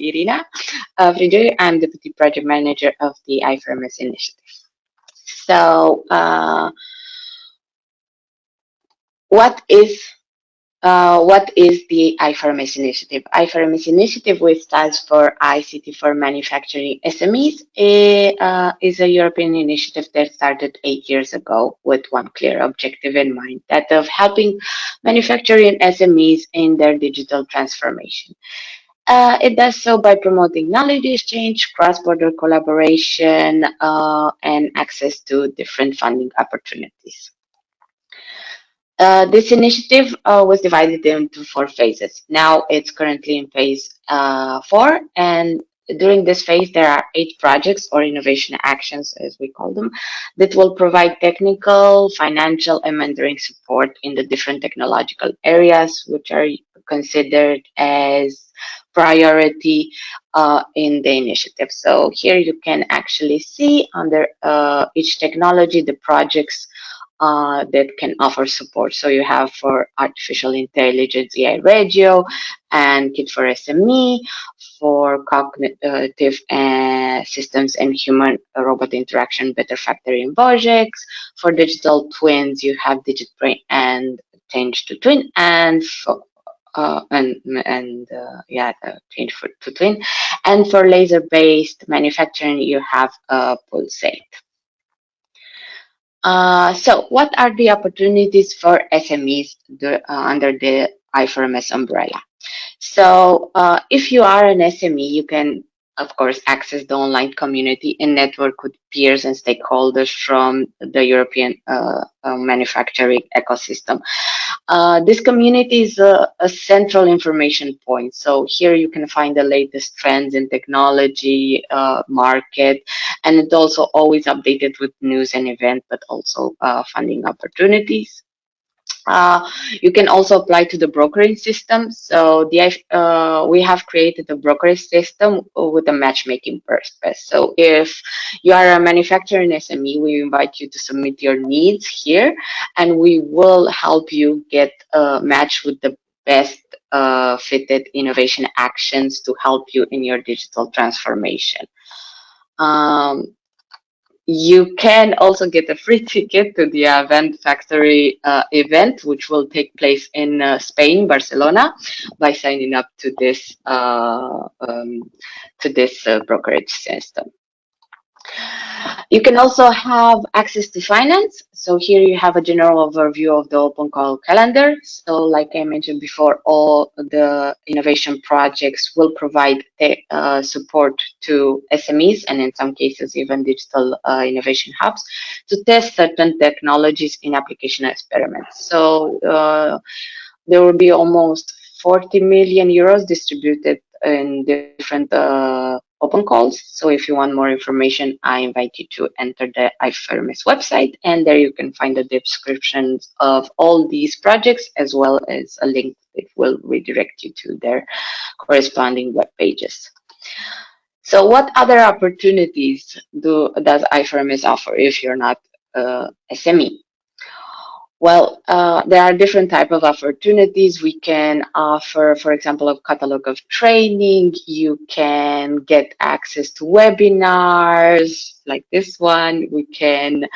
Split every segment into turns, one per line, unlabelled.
Irina Frigieri. I'm Deputy Project Manager of the I4MS initiative. So, what is the I4MS initiative? I4MS initiative, which stands for ICT for Manufacturing SMEs, is a European initiative that started 8 years ago with one clear objective in mind, that of helping manufacturing SMEs in their digital transformation. It does so by promoting knowledge exchange, cross-border collaboration, and access to different funding opportunities. This initiative was divided into 4 phases. Now it's currently in phase 4, and during this phase there are 8 projects or innovation actions, as we call them, that will provide technical, financial, and mentoring support in the different technological areas which are considered as priority in the initiative. So here you can actually see under each technology the projects that can offer support. So you have for artificial intelligence, AI radio, and Kit for SME, for cognitive systems and human robot interaction, Better Factory and projects. For digital twins, you have Digit Brain and Change to Twin, and for change to twin. And for laser-based manufacturing, you have Pulsate. So what are the opportunities for SMEs under the I4MS umbrella? So if you are an SME, you can, of course, access the online community and network with peers and stakeholders from the European manufacturing ecosystem. This community is a central information point. So here you can find the latest trends in technology, market, and it's also always updated with news and events, but also funding opportunities. You can also apply to the brokering system. So we have created a brokerage system with a matchmaking purpose. So if you are a manufacturing SME, we invite you to submit your needs here, and we will help you get matched with the best fitted innovation actions to help you in your digital transformation. You can also get a free ticket to the Event Factory event, which will take place in Spain, Barcelona, by signing up to this brokerage system. You can also have access to finance. So here you have a general overview of the open call calendar. So like I mentioned before, all the innovation projects will provide support to SMEs and in some cases even digital innovation hubs to test certain technologies in application experiments. So there will be almost 40 million euros distributed in different open calls. So if you want more information, I invite you to enter the I4MS website, and there you can find the descriptions of all these projects as well as a link that will redirect you to their corresponding web pages. So what other opportunities does I4MS offer if you're not SME? Well, there are different types of opportunities. We can offer, for example, a catalog of training. You can get access to webinars like this one. We can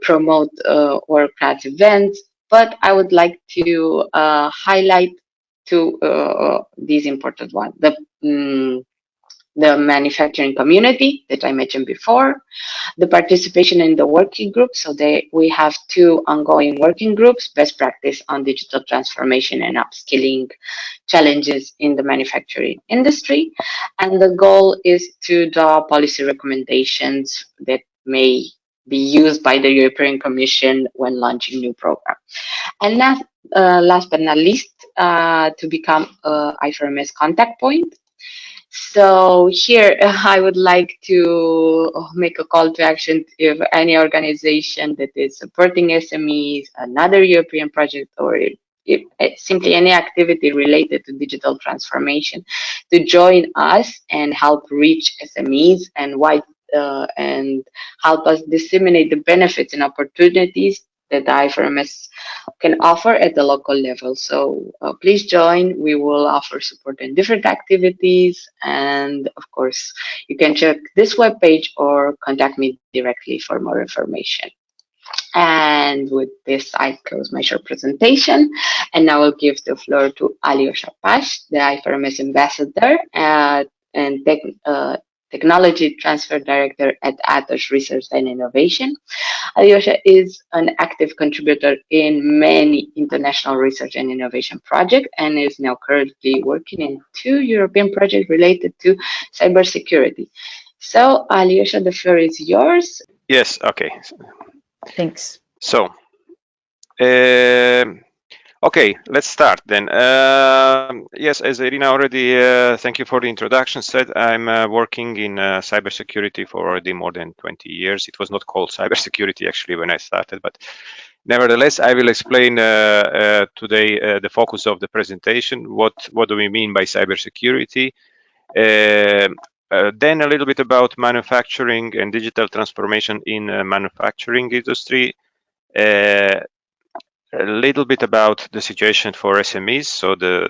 promote world-class events. But I would like to highlight these important ones. The manufacturing community that I mentioned before, the participation in the working group. So we have 2 ongoing working groups, best practice on digital transformation and upskilling challenges in the manufacturing industry. And the goal is to draw policy recommendations that may be used by the European Commission when launching new programs. And last but not least, to become I4MS contact point. So here I would like to make a call to action if any organization that is supporting SMEs, another European project, or if simply any activity related to digital transformation, to join us and help reach SMEs and help us disseminate the benefits and opportunities that the I4MS can offer at the local level. So please join. We will offer support in different activities. And of course, you can check this webpage or contact me directly for more information. And with this, I close my short presentation. And now I'll give the floor to Alyosha Pash, the I4MS ambassador and technology transfer director at Atos Research and Innovation. Alyosha is an active contributor in many international research and innovation projects and is now currently working in 2 European projects related to cybersecurity. So, Alyosha, the floor is yours.
Yes, okay.
Thanks.
So, okay, let's start then. Yes, as Irina already, thank you for the introduction, said, I'm working in cybersecurity for already more than 20 years. It was not called cybersecurity actually when I started, but nevertheless, I will explain today the focus of the presentation. What do we mean by cybersecurity? Then a little bit about manufacturing and digital transformation in manufacturing industry. A little bit about the situation for SMEs, so the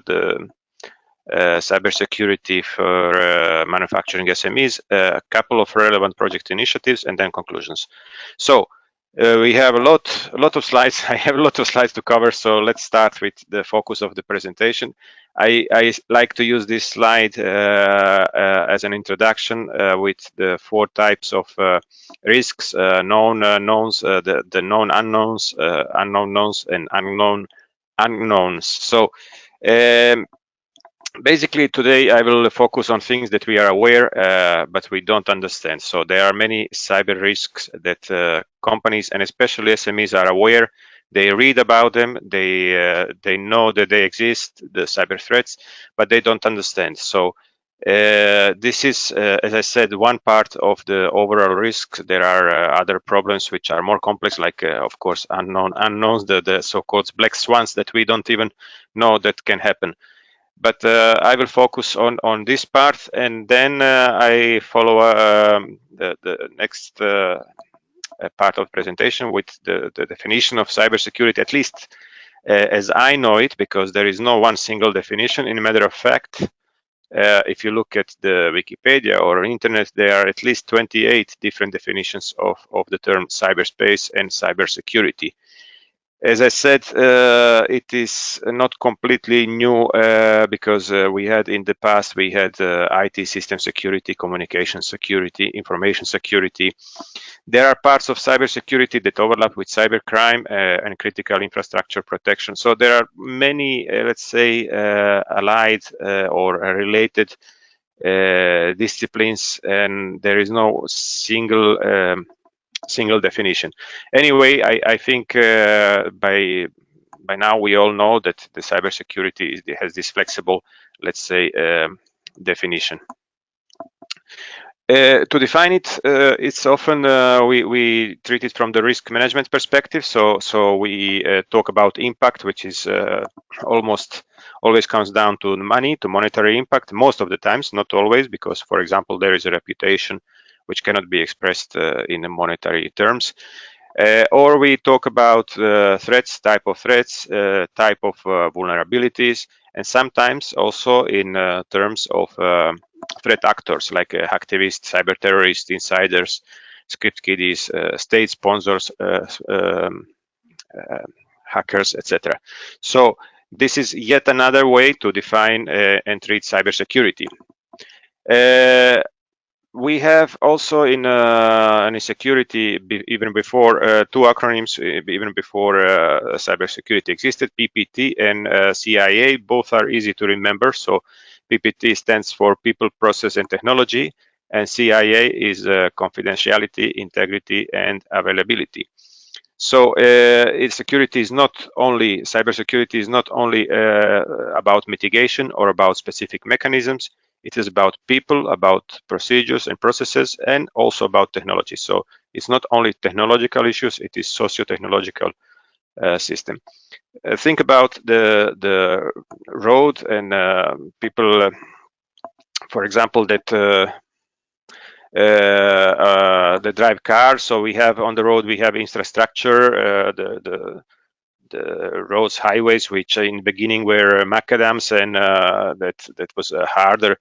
cybersecurity for manufacturing SMEs, a couple of relevant project initiatives, and then conclusions. So we have a lot of slides. I have a lot of slides to cover, so let's start with the focus of the presentation. I like to use this slide as an introduction with the 4 types of risks, known knowns, the known unknowns, unknown knowns, and unknown unknowns. So basically today I will focus on things that we are aware but we don't understand. So there are many cyber risks that companies and especially SMEs are aware. They read about them, they know that they exist, the cyber threats, but they don't understand. So this is, as I said, one part of the overall risk. There are other problems which are more complex, like of course unknown unknowns, the so-called black swans that we don't even know that can happen. But I will focus on this part, and then I follow the next part of presentation with the definition of cybersecurity, at least as I know it, because there is no one single definition. In a matter of fact, if you look at the Wikipedia or internet, there are at least 28 different definitions of the term cyberspace and cybersecurity. As I said, it is not completely new because we had in the past, we had IT system security, communication security, information security. There are parts of cybersecurity that overlap with cybercrime and critical infrastructure protection. So there are many, let's say, allied or related disciplines, and there is no single definition. Anyway, I think by now we all know that the cybersecurity has this flexible, let's say, definition. To define it, it's often we treat it from the risk management perspective. So we talk about impact, which is almost always comes down to money, to monetary impact, most of the times, not always, because, for example, there is a reputation which cannot be expressed in monetary terms. Or we talk about threats, type of threats, type of vulnerabilities, and sometimes also in terms of threat actors like hacktivists, cyber terrorists, insiders, script kiddies, state sponsors, hackers, etc. So this is yet another way to define and treat cybersecurity. We have also in security, even before 2 acronyms, even before cybersecurity existed, PPT and CIA. Both are easy to remember. So PPT stands for People, Process, and Technology, and CIA is confidentiality, integrity, and availability. So cybersecurity is not only about mitigation or about specific mechanisms. It is about people, about procedures and processes, and also about technology. So it's not only technological issues, it is socio-technological system. Think about the road and people, for example, that drive cars. So we have on the road, we have infrastructure, roads, highways, which in the beginning were macadams, and that was harder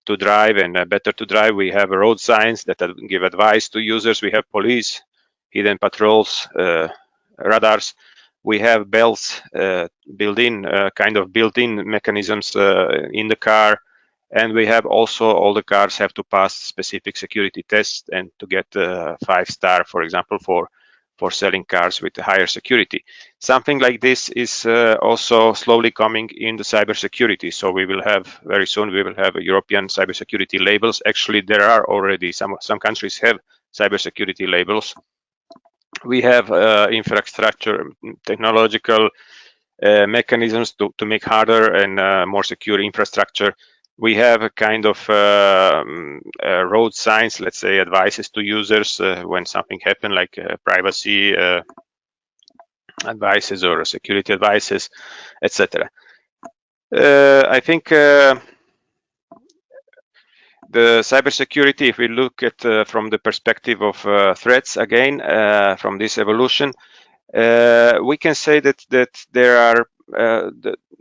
to drive and better to drive. We have road signs that give advice to users. We have police, hidden patrols, radars. We have bells, built-in kind of built-in mechanisms in the car, and we have also all the cars have to pass specific security tests and to get 5-star, for example, for selling cars with higher security. Something like this is also slowly coming in the cybersecurity. So we will have very soon European cybersecurity labels. Actually, there are already some countries have cybersecurity labels. We have infrastructure, technological mechanisms to make harder and more secure infrastructure. We have a kind of road signs, let's say, advices to users when something happens, like privacy advices or security advices, etc. I think the cybersecurity, if we look at from the perspective of threats, again, from this evolution, we can say that there are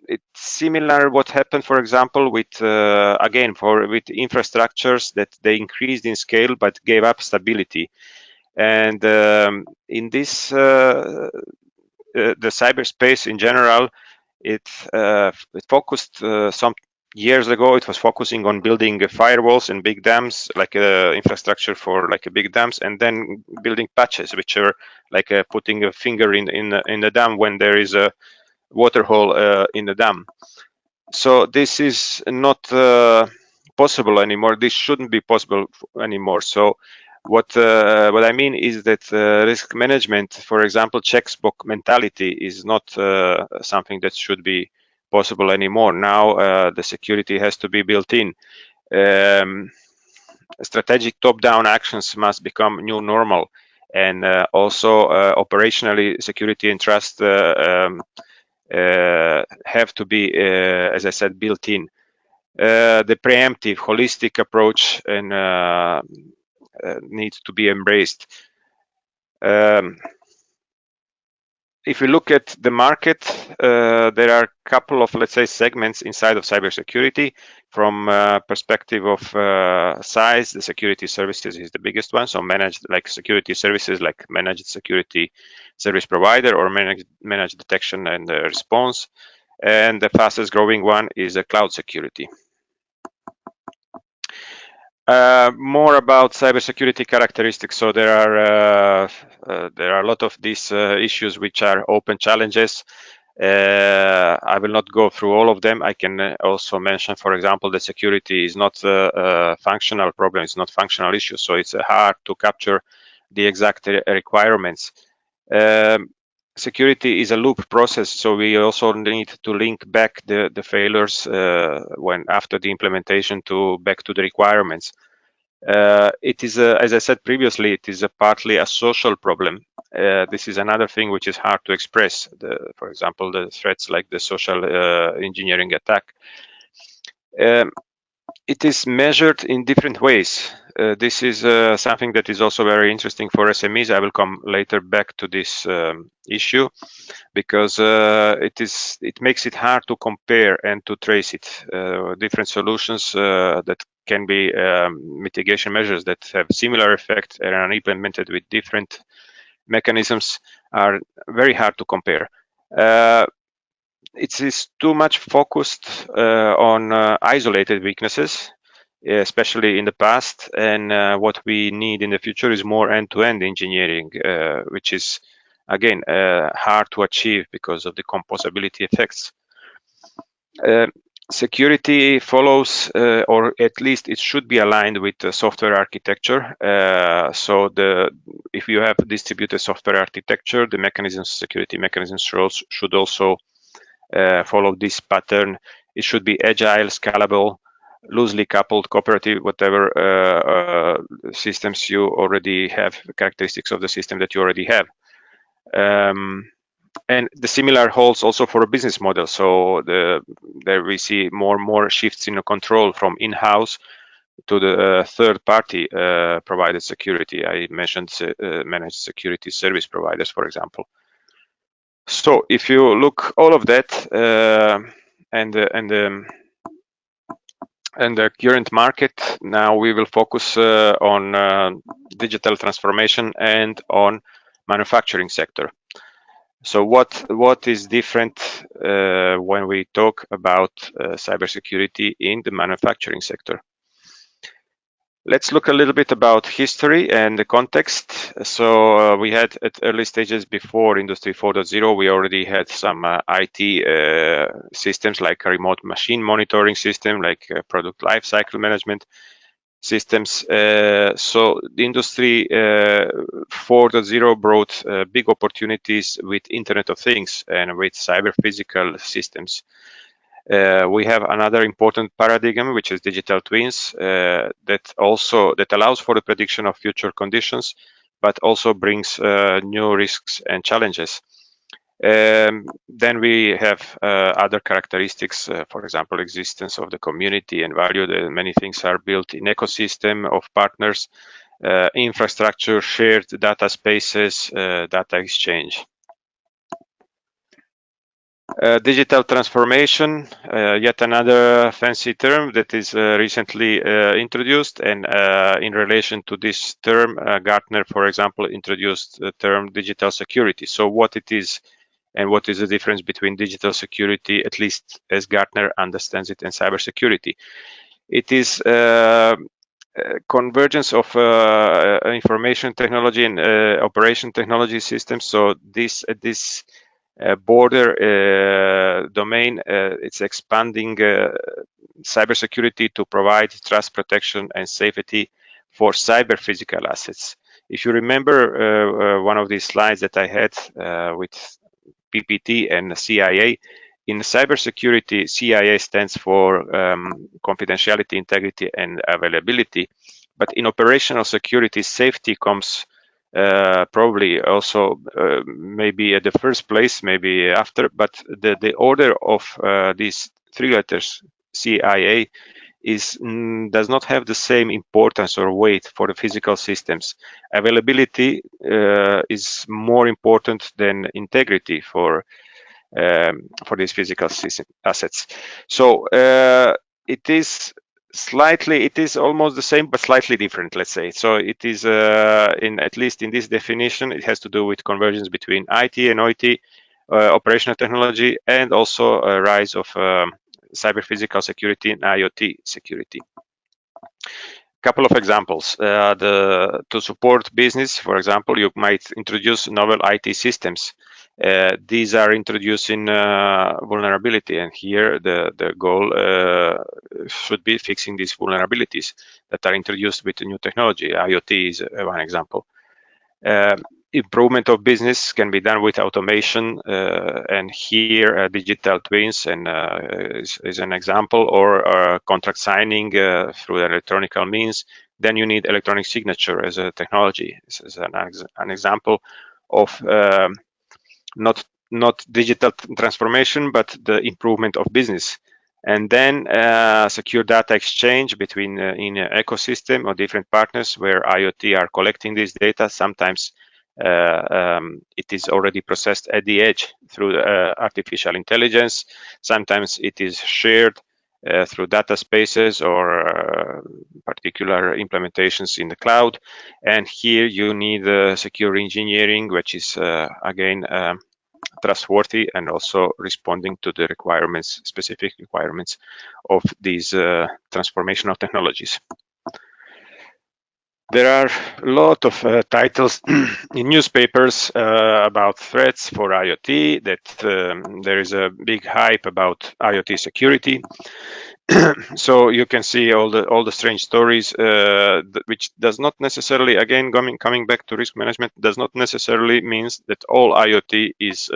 it's similar what happened, for example, with with infrastructures, that they increased in scale but gave up stability. And in this the cyberspace in general, it focused some years ago. It was focusing on building firewalls and big dams, like infrastructure for like big dams, and then building patches, which are like putting a finger in the dam when there is a water hole in the dam. So this is not possible anymore. This shouldn't be possible anymore. So what I mean is that risk management, for example, checkbox mentality, is not something that should be possible anymore. Now the security has to be built in. Strategic top-down actions must become new normal, and also operationally, security and trust have to be, as I said, built in. The preemptive, holistic approach and needs to be embraced. If we look at the market, there are a couple of, let's say, segments inside of cybersecurity. From perspective of size, the security services is the biggest one. So managed, like security services, like managed security service provider or managed detection and response. And the fastest growing one is cloud security. More about cybersecurity characteristics. So there are a lot of these issues which are open challenges. I will not go through all of them. I can also mention, for example, that security is not a functional problem. It's not functional issue. So it's hard to capture the exact requirements. Security is a loop process, so we also need to link back the failures when after the implementation back to the requirements. It is, as I said previously, it is partly a social problem. This is another thing which is hard to express. For example, the threats like the social engineering attack. It is measured in different ways. This is something that is also very interesting for SMEs. I will come later back to this issue, because it makes it hard to compare and to trace it. Different solutions that can be mitigation measures that have similar effect and are implemented with different mechanisms are very hard to compare. It is too much focused on isolated weaknesses, especially in the past, and what we need in the future is more end-to-end engineering, which is again hard to achieve because of the composability effects. Security follows, or at least it should be aligned with the software architecture. So if you have distributed software architecture, the security mechanisms should also follow this pattern. It should be agile, scalable, loosely coupled, cooperative, whatever systems you already have, characteristics of the system that you already have. And the similar holds also for a business model. So there we see more and more shifts in the control from in-house to the third-party provided security. I mentioned managed security service providers, for example. So if you look all of that and the current market, now we will focus on digital transformation and on manufacturing sector. So what is different when we talk about cybersecurity in the manufacturing sector? Let's look a little bit about history and the context. So we had at early stages before Industry 4.0, we already had some IT systems like a remote machine monitoring system, like product lifecycle management systems. So the Industry 4.0 brought big opportunities with Internet of Things and with cyber physical systems. We have another important paradigm, which is digital twins, that allows for the prediction of future conditions, but also brings new risks and challenges. Then we have other characteristics, for example, existence of the community and value. That many things are built in ecosystem of partners, infrastructure, shared data spaces, data exchange. Digital transformation, yet another fancy term that is recently introduced, and in relation to this term, Gartner, for example, introduced the term digital security. So what it is and what is the difference between digital security, at least as Gartner understands it, and cybersecurity? It is convergence of information technology and operation technology systems. So this border domain, it's expanding cybersecurity to provide trust, protection, and safety for cyber physical assets. If you remember one of these slides that I had with PPT and CIA, in cybersecurity, CIA stands for confidentiality, integrity, and availability. But in operational security, safety comes probably also maybe at the first place, maybe after, but the order of these three letters, CIA, does not have the same importance or weight for the physical systems. Availability is more important than integrity for these physical system assets. So it is almost the same, but slightly different, let's say. So it is, at least in this definition, it has to do with convergence between IT and OT, operational technology, and also a rise of cyber physical security and IoT security. Couple of examples. To support business, for example, you might introduce novel IT systems. These are introducing vulnerability, and here the goal should be fixing these vulnerabilities that are introduced with the new technology. IoT is one example. Improvement of business can be done with automation, and here digital twins and is an example, or contract signing through electronic means. Then you need electronic signature as a technology. This is an example of not digital transformation, but the improvement of business. And then secure data exchange between in an ecosystem of different partners where IoT are collecting this data. Sometimes it is already processed at the edge through artificial intelligence. Sometimes it is shared through data spaces or particular implementations in the cloud. And here you need secure engineering, which is again trustworthy and also responding to the requirements, specific requirements of these transformational technologies. There are a lot of titles in newspapers about threats for IoT, that there is a big hype about IoT security. So you can see all the strange stories, which does not necessarily, again, coming back to risk management, does not necessarily means that all IoT is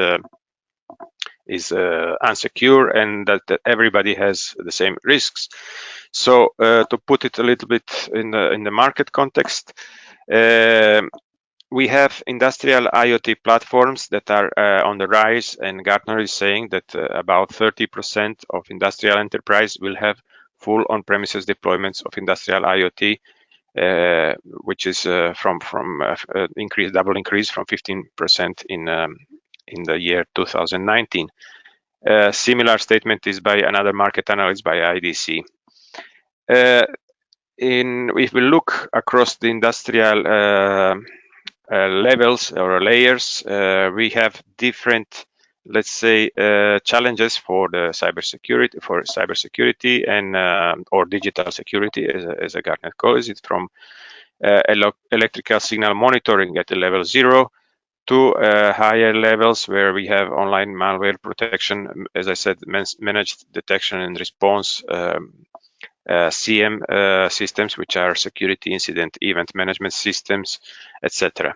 unsecure and that everybody has the same risks. So to put it a little bit in the market context, we have industrial IoT platforms that are on the rise, and Gartner is saying that about 30% of industrial enterprise will have full on-premises deployments of industrial IoT, which is from double increase from 15% in in the year 2019. Similar statement is by another market analyst by IDC. If we look across the industrial levels or layers, we have different, let's say, challenges for the cybersecurity and or digital security, as Gartner calls it, from electrical signal monitoring at the level 0 to higher levels where we have online malware protection, as I said, managed detection and response, CM systems, which are security incident event management systems, etc.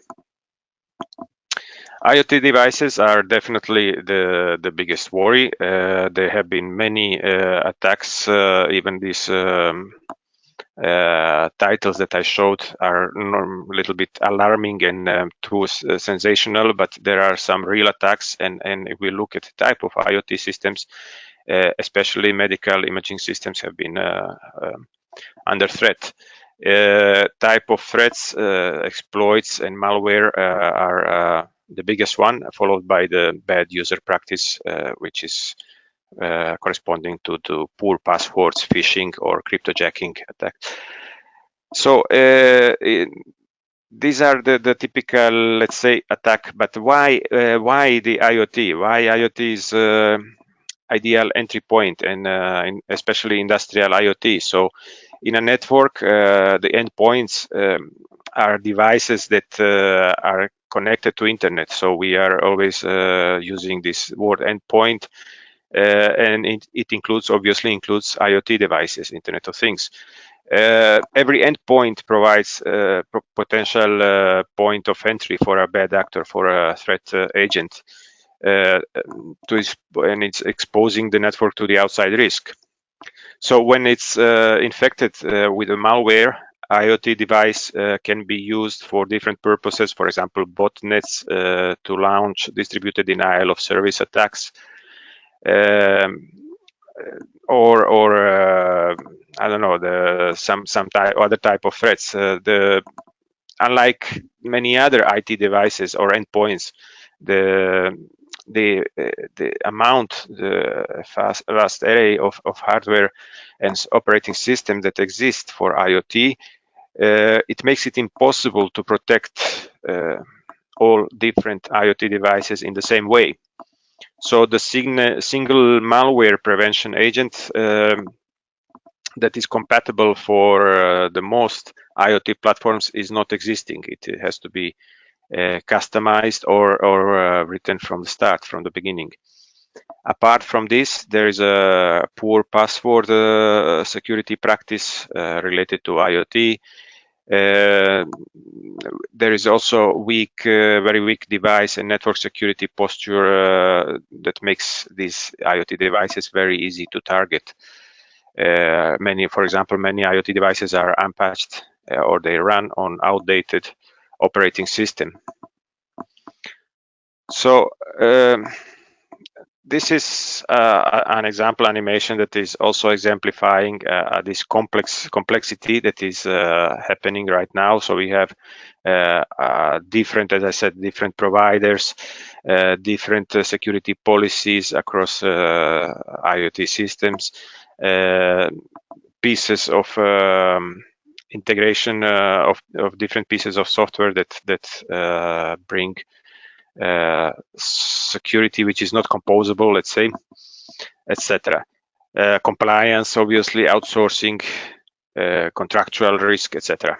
IoT devices are definitely the biggest worry. There have been many attacks. Even these titles that I showed are a little bit alarming and too sensational, but there are some real attacks. And if we look at the type of IoT systems, especially medical imaging systems, have been under threat. Type of threats, exploits, and malware are the biggest one, followed by the bad user practice, which is corresponding to poor passwords, phishing, or cryptojacking attacks. So these are the typical, let's say, attack. But why the IoT? Why IoT is ideal entry point, and especially industrial IoT? So in a network, the endpoints are devices that are connected to internet. So we are always using this word endpoint, and it obviously includes IoT devices, Internet of Things. Every endpoint provides a potential point of entry for a bad actor, for a threat agent, and it's exposing the network to the outside risk. So when it's infected with a malware, IoT device can be used for different purposes. For example, botnets to launch distributed denial of service attacks, or I don't know, some other type of threats. Unlike many other IT devices or endpoints, the amount, the vast array of hardware and operating system that exist for IoT, it makes it impossible to protect all different IoT devices in the same way. So the single malware prevention agent that is compatible for the most IoT platforms is not existing. It has to be customized or written from the start, from the beginning. Apart from this, there is a poor password security practice related to IoT. There is also very weak device and network security posture that makes these IoT devices very easy to target. For example, many IoT devices are unpatched or they run on outdated operating system. So this is an example animation that is also exemplifying this complexity that is happening right now. So we have different, as I said, different providers, different security policies across IoT systems, pieces of integration of different pieces of software that bring security which is not composable, let's say, etc. Compliance, obviously, outsourcing, contractual risk, etc.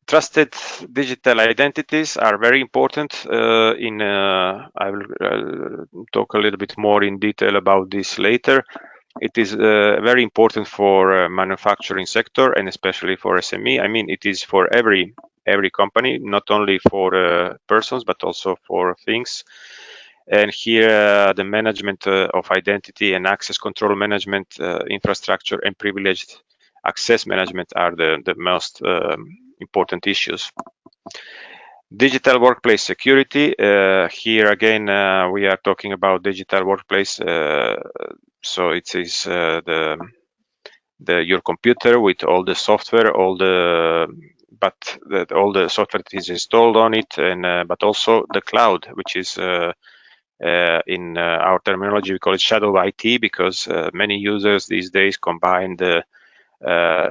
Trusted digital identities are very important. I will talk a little bit more in detail about this later. It is very important for manufacturing sector and especially for SME. I mean, it is for every company, not only for persons but also for things. And here, the management of identity and access control management, infrastructure, and privileged access management are the most important issues. Digital workplace security. Here again, we are talking about digital workplace. So it is your computer with all the software, all the but all the software that is installed on it, and but also the cloud, which is in our terminology we call it shadow IT, because many users these days combine the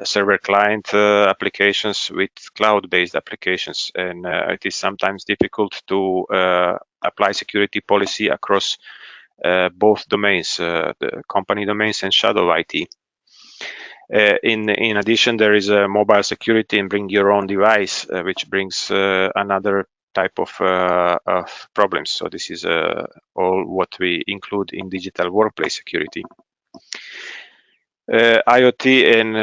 server client applications with cloud-based applications, and it is sometimes difficult to apply security policy across both domains, the company domains and shadow IT. In addition, there is a mobile security and bring your own device, which brings another type of problems. So this is all what we include in digital workplace security. IoT and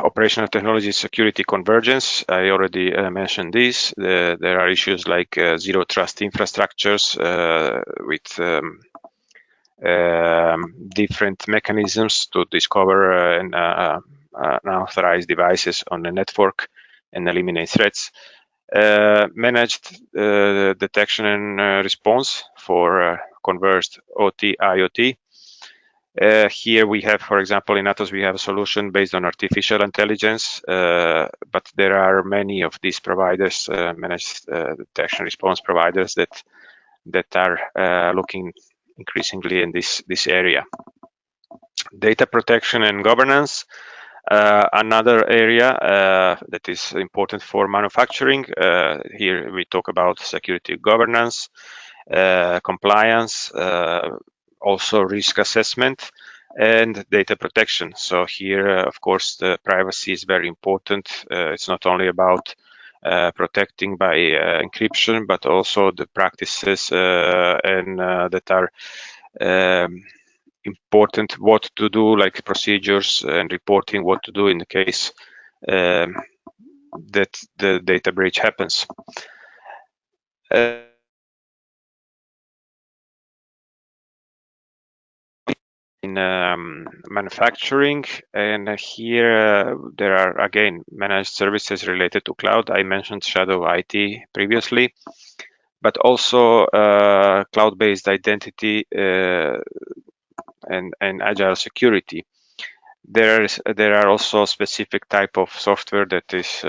operational technology security convergence. I already mentioned this. There are issues like zero trust infrastructures with different mechanisms to discover and unauthorized devices on the network and eliminate threats. Managed detection and response for converged OT, IoT. Here we have, for example, in Atos, we have a solution based on artificial intelligence, but there are many of these providers, managed detection response providers that are looking increasingly in this area. Data protection and governance. Another area that is important for manufacturing. Here we talk about security governance, compliance, also risk assessment, and data protection. So here, of course, the privacy is very important. It's not only about protecting by encryption, but also the practices and that are important, what to do, like procedures and reporting what to do in the case that the data breach happens. In manufacturing, and here there are again managed services related to cloud. I mentioned shadow IT previously, but also cloud-based identity and agile security. There are also specific type of software that is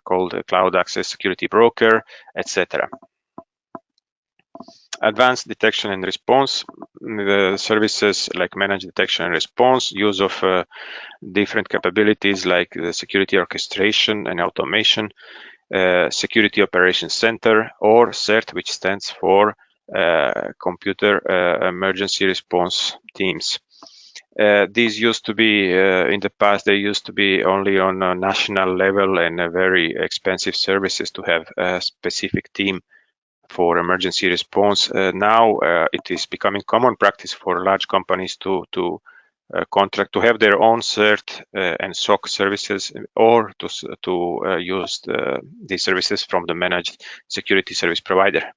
called a cloud access security broker, etc. Advanced detection and response. The services like managed detection and response, use of different capabilities like the security orchestration and automation, Security Operations Center, or CERT, which stands for Computer Emergency Response Teams. These used to be, in the past, they used to be only on a national level and very expensive services to have a specific team for emergency response. Now it is becoming common practice for large companies to contract to have their own CERT and SOC services, or to use these services from the managed security service provider.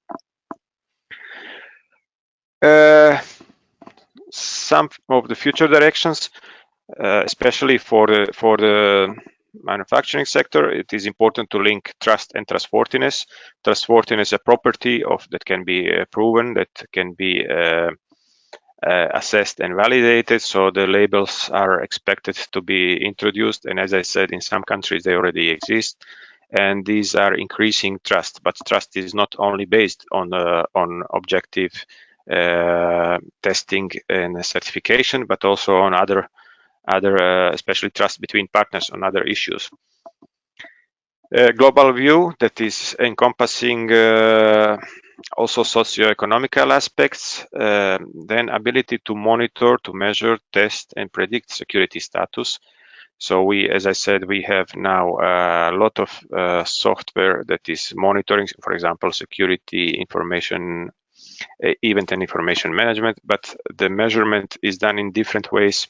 Some of the future directions, especially for the manufacturing sector, it is important to link trust and trustworthiness. Trustworthiness is a property of that can be proven, that can be assessed and validated. So the labels are expected to be introduced, and as I said, in some countries they already exist, and these are increasing trust. But trust is not only based on objective testing and certification, but also on other especially trust between partners on other issues. Global view that is encompassing also socioeconomical aspects, then ability to monitor, to measure, test, and predict security status. So we, as I said, we have now a lot of software that is monitoring, for example, security information, event and information management, but the measurement is done in different ways,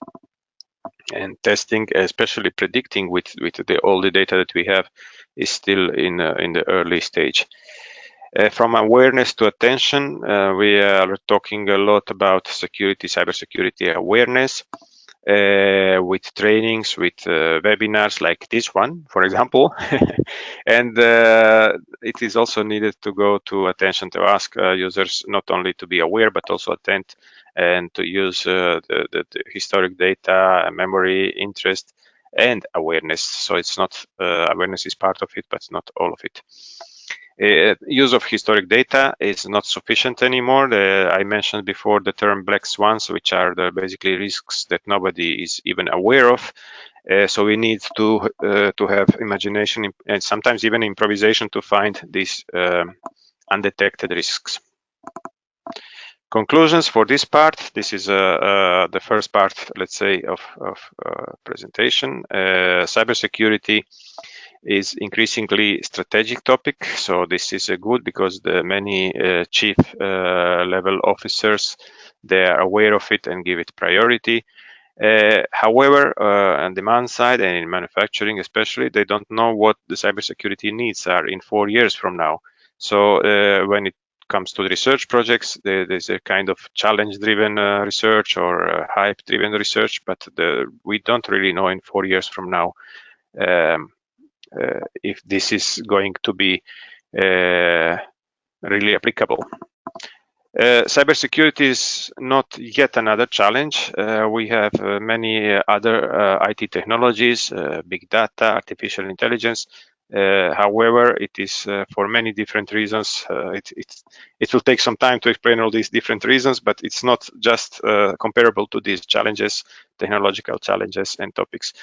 and testing, especially predicting with all the data that we have, is still in the early stage. From awareness to attention, we are talking a lot about cybersecurity awareness, with trainings, with webinars like this one, for example. And it is also needed to go to attention to ask users not only to be aware, but also attend and to use the historic data, memory, interest, and awareness. So it's not awareness is part of it, but not all of it. Use of historic data is not sufficient anymore. I mentioned before the term black swans, which are the basically risks that nobody is even aware of. So we need to have imagination and sometimes even improvisation to find these undetected risks. Conclusions for this part. This is the first part, let's say, of presentation. Cybersecurity is increasingly strategic topic. So this is good because the many chief level officers, they are aware of it and give it priority. However, on demand side and in manufacturing especially, they don't know what the cybersecurity needs are in 4 years from now. So when it comes to the research projects, there's a kind of challenge-driven research or hype-driven research, but we don't really know in 4 years from now if this is going to be really applicable. Cybersecurity is not yet another challenge. We have many other IT technologies, big data, artificial intelligence. However, it is for many different reasons. It will take some time to explain all these different reasons, but it's not just comparable to these challenges, technological challenges and topics.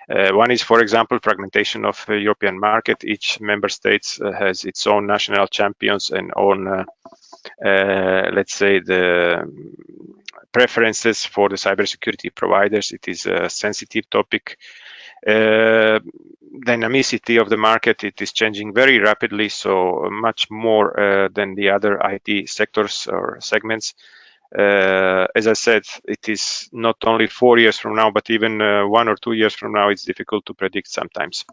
One is, for example, fragmentation of the European market. Each member state has its own national champions and own let's say the preferences for the cybersecurity providers. It is a sensitive topic. Dynamicity of the market, it is changing very rapidly, so much more than the other IT sectors or segments. As I said, it is not only 4 years from now, but even 1 or 2 years from now, it's difficult to predict sometimes.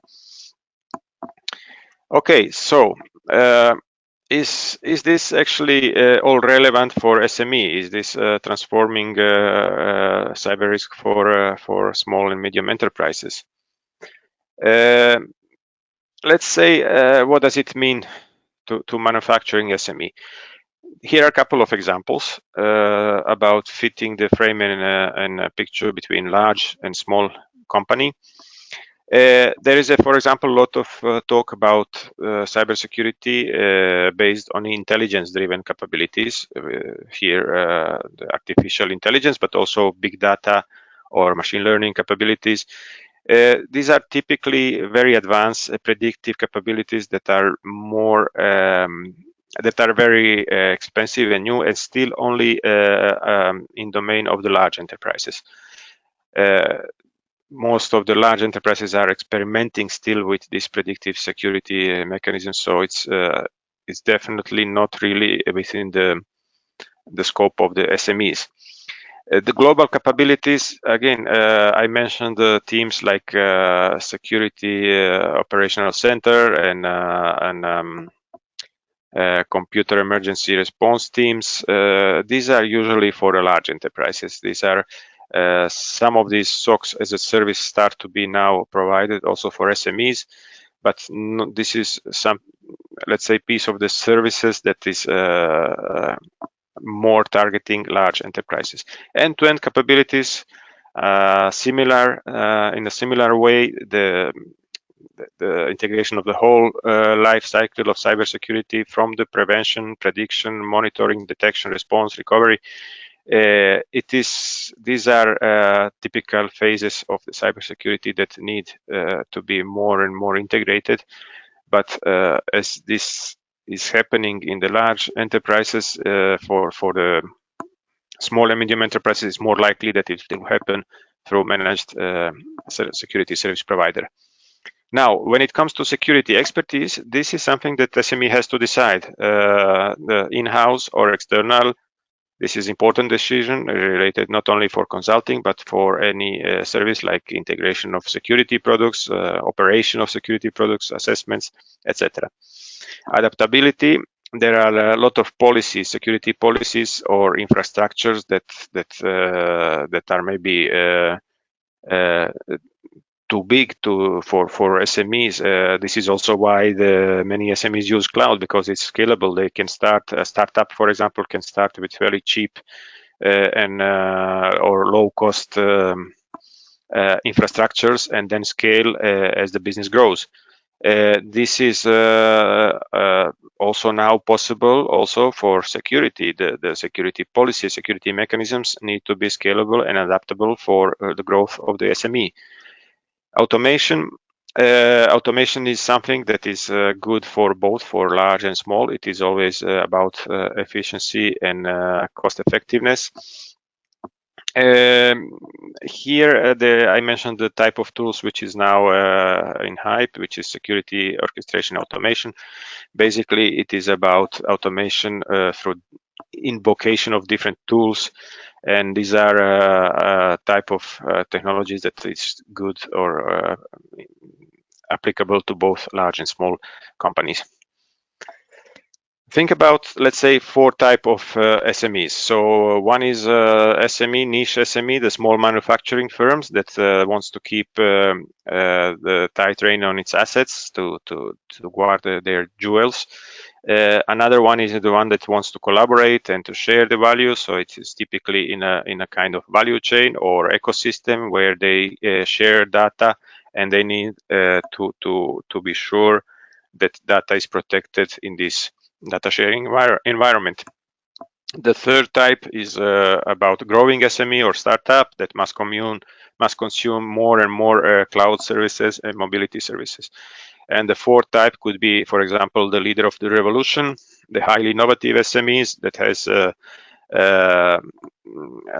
Okay, so is this actually all relevant for SME? Is this transforming cyber risk for small and medium enterprises? Let's say, what does it mean to manufacturing SME? Here are a couple of examples about fitting the frame and a picture between large and small company. There is, for example, a lot of talk about cybersecurity based on intelligence-driven capabilities. Here, the artificial intelligence, but also big data or machine learning capabilities. These are typically very advanced predictive capabilities that are more that are very expensive and new, and still only in domain of the large enterprises. Most of the large enterprises are experimenting still with this predictive security mechanism, so it's definitely not really within the scope of the SMEs. The global capabilities, again, I mentioned teams like Security Operational Center and computer emergency response teams. These are usually for the large enterprises. These are some of these SOCs as a service start to be now provided also for SMEs, but this is some, let's say, piece of the services that is more targeting large enterprises. End-to-end capabilities, similar in a similar way, the integration of the whole life cycle of cybersecurity, from the prevention, prediction, monitoring, detection, response, recovery. These are typical phases of the cybersecurity that need to be more and more integrated. But as this is happening in the large enterprises, for the small and medium enterprises, it's more likely that it will happen through managed security service provider. Now, when it comes to security expertise, this is something that SME has to decide, the in-house or external. This is important decision related not only for consulting, but for any service like integration of security products, operation of security products, assessments, etc. Adaptability. There are a lot of policies, security policies or infrastructures that are maybe too big for SMEs. This is also why many SMEs use cloud, because it's scalable. They can start, a startup, for example, can start with very cheap and or low cost infrastructures and then scale as the business grows. This is also now possible also for security. The security policy, security mechanisms need to be scalable and adaptable for the growth of the SME. Automation is something that is good for both for large and small. It is always about efficiency and cost effectiveness. Here, I mentioned the type of tools which is now in hype, which is security orchestration automation. Basically, it is about automation through invocation of different tools, and these are a type of technologies that is good or applicable to both large and small companies. Think about, let's say, 4 types of SMEs. So one is SME, niche SME, the small manufacturing firms that wants to keep the tight rein on its assets to guard their jewels. Another one is the one that wants to collaborate and to share the value. So it is typically in a kind of value chain or ecosystem where they share data, and they need to be sure that data is protected in this data sharing environment. The third type is about growing SME or startup that must consume more and more cloud services and mobility services. And the fourth type could be, for example, the leader of the revolution, the highly innovative SMEs that has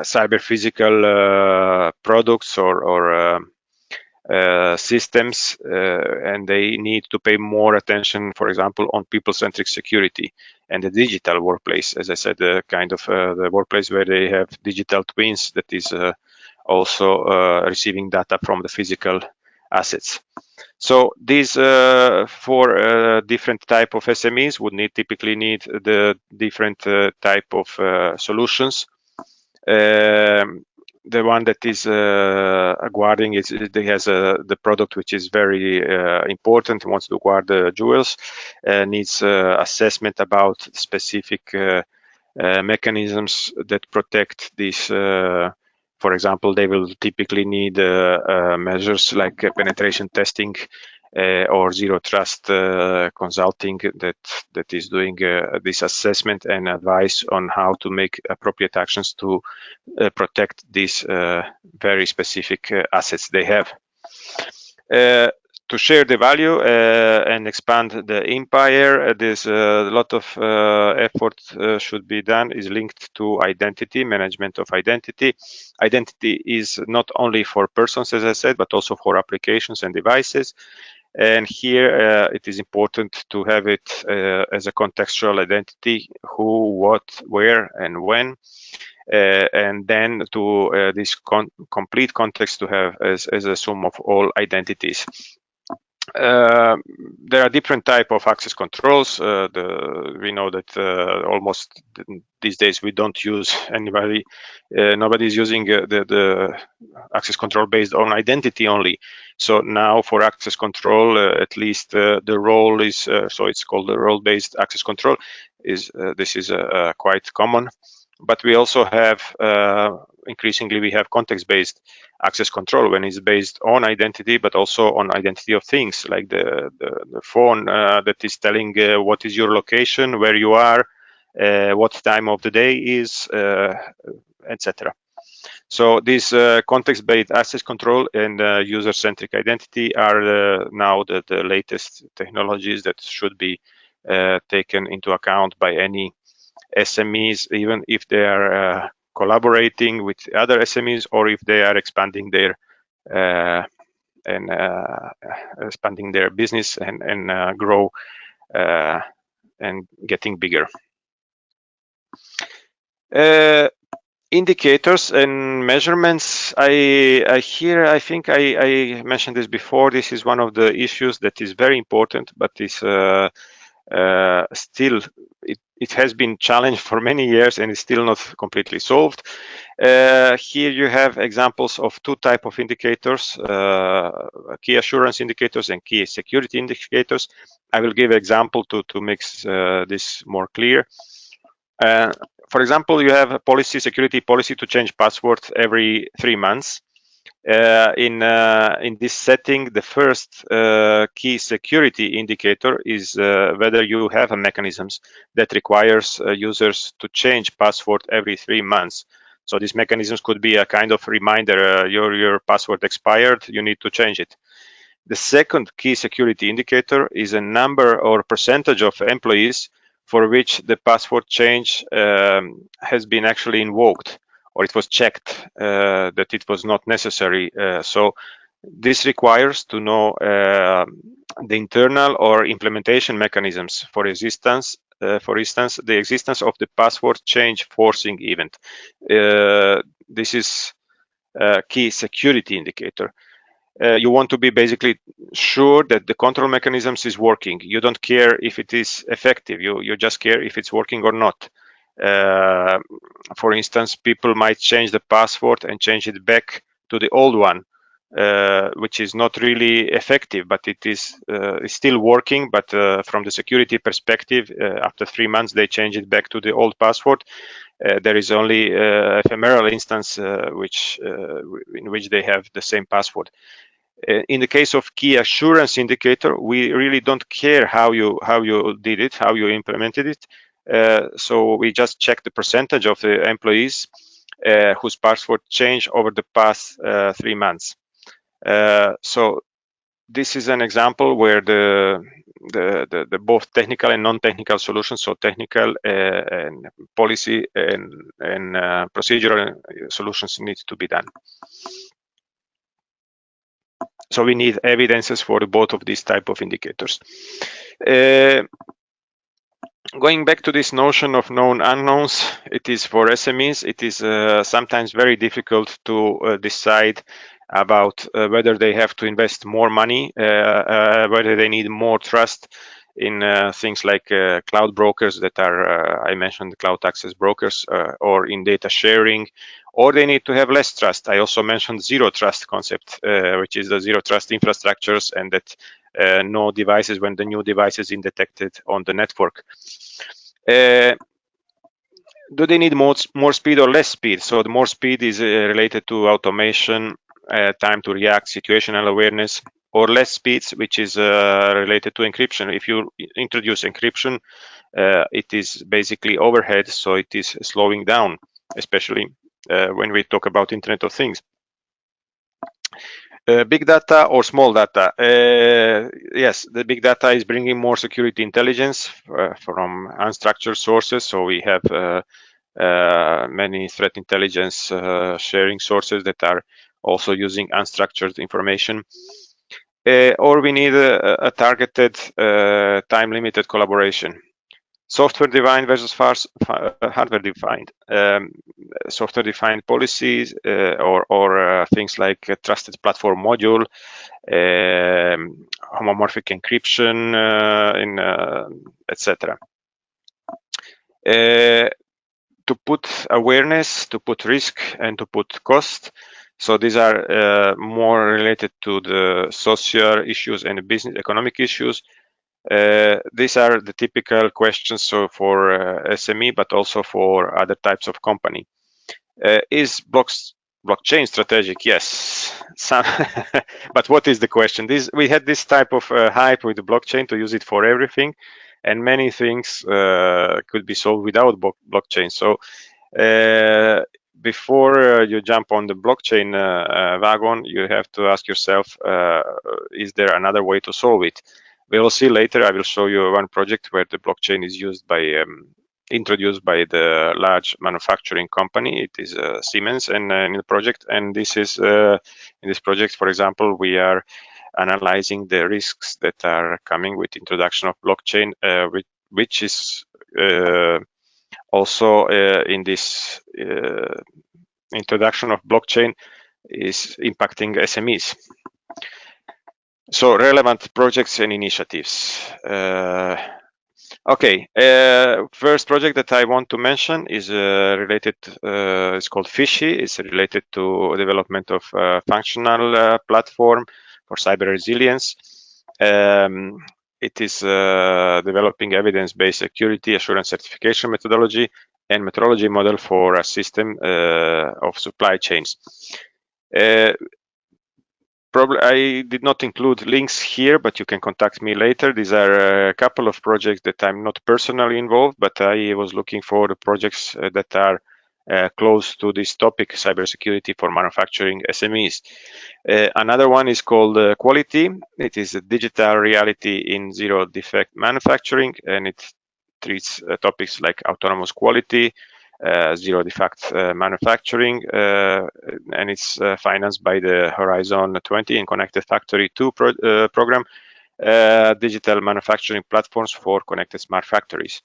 cyber physical products or systems, and they need to pay more attention, for example, on people-centric security and the digital workplace. As I said, kind of the workplace where they have digital twins that is also receiving data from the physical assets. So these 4 different type of SMEs would typically need the different type of solutions. The one that is guarding it has the product which is very important, wants to guard the jewels, needs assessment about specific mechanisms that protect this. For example, they will typically need measures like penetration testing or zero trust consulting that is doing this assessment and advice on how to make appropriate actions to protect these very specific assets they have. To share the value and expand the empire, there's a lot of effort should be done, is linked to identity, management of identity. Identity is not only for persons, as I said, but also for applications and devices. And here it is important to have it as a contextual identity: who, what, where, and when. And then to this complete context to have as a sum of all identities. There are different type of access controls. We know that almost these days we don't use nobody is using the access control based on identity only. So now for access control, at least the role is, so it's called the role-based access control. This is quite common. But we also have, increasingly, we have context-based access control when it's based on identity, but also on identity of things, like the phone that is telling what is your location, where you are, what time of the day is, etc. So these context-based access control and user-centric identity are now the latest technologies that should be taken into account by any SMEs, even if they are collaborating with other SMEs or if they are expanding their expanding their business and grow and getting bigger. Indicators and measurements. I think I mentioned this before. This is one of the issues that is very important, but is still it has been challenged for many years and is still not completely solved. Here you have examples of 2 types of indicators: key assurance indicators and key security indicators. I will give an example to make this more clear. For example, you have a security policy to change password every 3 months. In this setting, the first key security indicator is whether you have a mechanisms that requires users to change password every 3 months. So these mechanisms could be a kind of reminder, your password expired, you need to change it. The second key security indicator is a number or percentage of employees for which the password change has been actually invoked, or it was checked that it was not necessary. So this requires to know the internal or implementation mechanisms for instance, the existence of the password change forcing event. This is a key security indicator. You want to be basically sure that the control mechanisms is working. You don't care if it is effective. You just care if it's working or not. For instance, people might change the password and change it back to the old one, which is not really effective, but it is still working. But from the security perspective, after 3 months, they change it back to the old password. There is only ephemeral instance in which they have the same password. In the case of key assurance indicator, we really don't care how you did it, how you implemented it. So we just check the percentage of the employees whose password changed over the past 3 months. So this is an example where the both technical and non-technical solutions, so technical and policy and procedural solutions need to be done. So we need evidences for both of these type of indicators. Going back to this notion of known unknowns, it is for SMEs, it is sometimes very difficult to decide about whether they have to invest more money, whether they need more trust in things like cloud brokers that are, I mentioned, cloud access brokers, or in data sharing, or they need to have less trust. I also mentioned zero trust concept, which is the zero trust infrastructures, and that no devices, when the new device is detected on the network. Do they need more speed or less speed? So the more speed is related to automation, time to react, situational awareness, or less speeds, which is related to encryption. If you introduce encryption, it is basically overhead, so it is slowing down, especially when we talk about Internet of Things. Big data or small data? Yes, the big data is bringing more security intelligence from unstructured sources. So we have many threat intelligence sharing sources that are also using unstructured information. Or we need a targeted, time-limited collaboration. Software-defined versus hardware-defined. Software-defined policies or things like a trusted platform module, homomorphic encryption, etc. To put awareness, to put risk, and to put cost. So these are more related to the social issues and the business economic issues. These are the typical questions, so for SME, but also for other types of company. Is blockchain strategic? Yes. But what is the question? We had this type of hype with the blockchain to use it for everything, and many things could be solved without blockchain. So before you jump on the blockchain wagon, you have to ask yourself, is there another way to solve it? We will see later. I will show you one project where the blockchain is used by introduced by the large manufacturing company. It is Siemens in the project, and this is in this project, for example, we are analyzing the risks that are coming with introduction of blockchain, which is also in this introduction of blockchain is impacting SMEs. So relevant projects and initiatives. Okay, first project that I want to mention is related, it's called FISHY. It's related to development of a functional platform for cyber resilience. It is developing evidence-based security assurance certification methodology and methodology model for a system of supply chains. Probably I did not include links here, but you can contact me later. These are a couple of projects that I'm not personally involved, but I was looking for the projects that are close to this topic, cybersecurity for manufacturing SMEs. Another one is called Quality. It is a digital reality in zero defect manufacturing, and it treats topics like autonomous quality, zero defect manufacturing, and it's financed by the Horizon 20 and Connected Factory 2 program, digital manufacturing platforms for connected smart factories.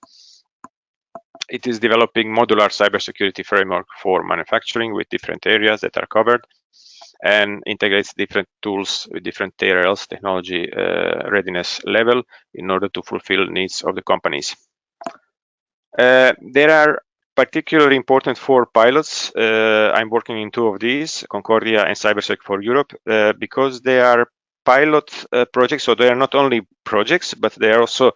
It is developing modular cybersecurity framework for manufacturing with different areas that are covered, and integrates different tools with different TRLs, technology readiness level, in order to fulfill needs of the companies. There are particularly important 4 pilots. I'm working in 2 of these, Concordia and Cybersec for Europe, because they are pilot projects, so they are not only projects, but they are also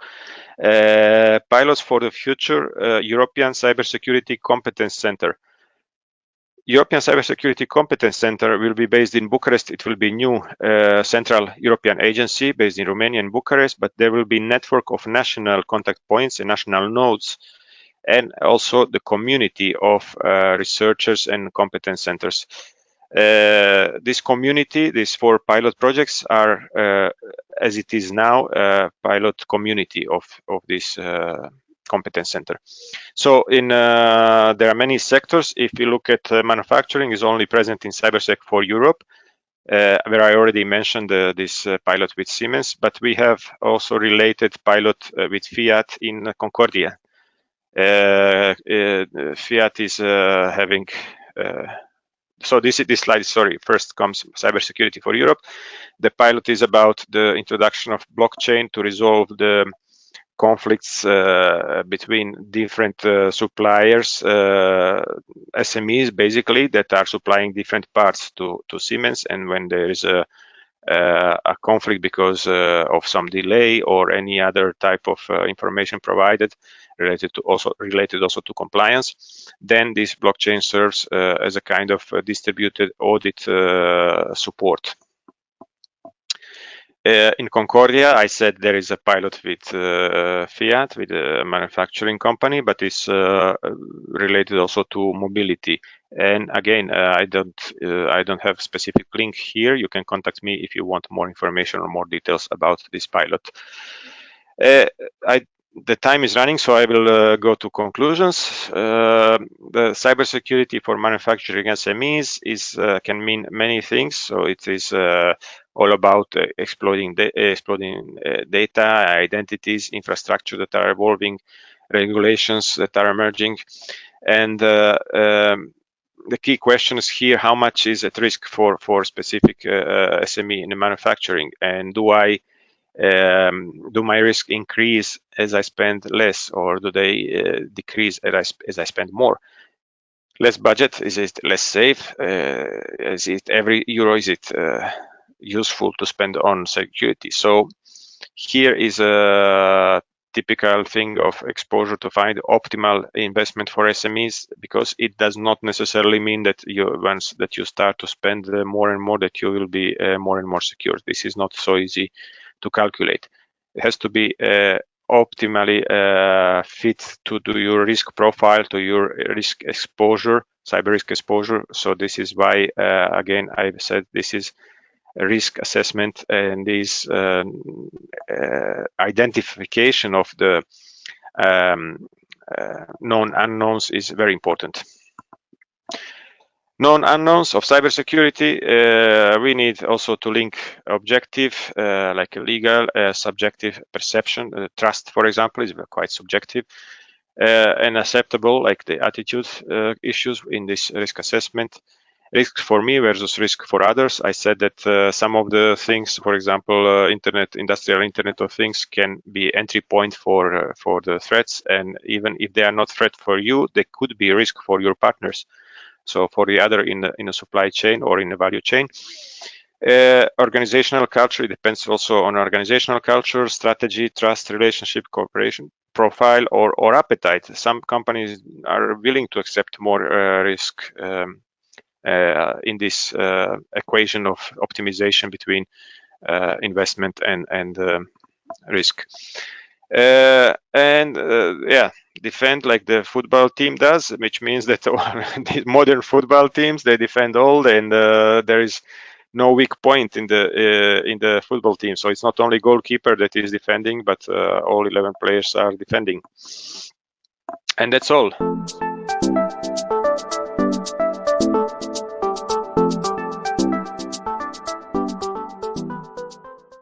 pilots for the future European Cybersecurity Competence Center. European Cybersecurity Competence Center will be based in Bucharest. It will be new central European agency based in Romania and Bucharest, but there will be network of national contact points and national nodes, and also the community of researchers and competence centers. This community, these 4 pilot projects are, as it is now, a pilot community of this competence center. So there are many sectors. If you look at manufacturing, is only present in Cybersec for Europe, where I already mentioned this pilot with Siemens, but we have also related pilot with Fiat in Concordia. Fiat is having so this slide, sorry, first comes cybersecurity for Europe. The pilot is about the introduction of blockchain to resolve the conflicts between different suppliers, SMEs basically, that are supplying different parts to Siemens, and when there is a conflict because of some delay or any other type of information provided related also to compliance, then this blockchain serves as a kind of distributed audit support. In Concordia, I said there is a pilot with Fiat, with a manufacturing company, but it's related also to mobility. And again, I don't have specific link here. You can contact me if you want more information or more details about this pilot. The time is running, so I will go to conclusions. The cybersecurity for manufacturing SMEs can mean many things. So it is all about exploiting data, identities, infrastructure that are evolving, regulations that are emerging, and the key question is here: how much is at risk for specific SME in the manufacturing, and do my risk increase as I spend less, or do they decrease as I spend more? Less budget, is it less safe? Is it every euro, is it useful to spend on security? So here is a typical thing of exposure to find optimal investment for SMEs, because it does not necessarily mean that once that you start to spend more and more, that you will be more and more secure. This is not so easy to calculate. It has to be optimally fit to do your risk profile, to your risk exposure, cyber risk exposure. So this is why, again, I've said this is a risk assessment, and this identification of the known unknowns is very important. Known unknowns of cybersecurity, we need also to link objective, like a legal, subjective perception. Trust, for example, is quite subjective, and acceptable, like the attitude issues in this risk assessment. Risk for me versus risk for others. I said that some of the things, for example, industrial Internet of Things, can be entry point for the threats, and even if they are not threat for you, they could be risk for your partners. So for the other in a supply chain or in a value chain. Organizational culture, it depends also on organizational culture, strategy, trust, relationship, cooperation, profile, or appetite. Some companies are willing to accept more risk in this equation of optimization between investment and risk. Yeah, defend like the football team does, which means that the modern football teams, they defend all, and there is no weak point in the football team. So it's not only goalkeeper that is defending, but all 11 players are defending. And that's all.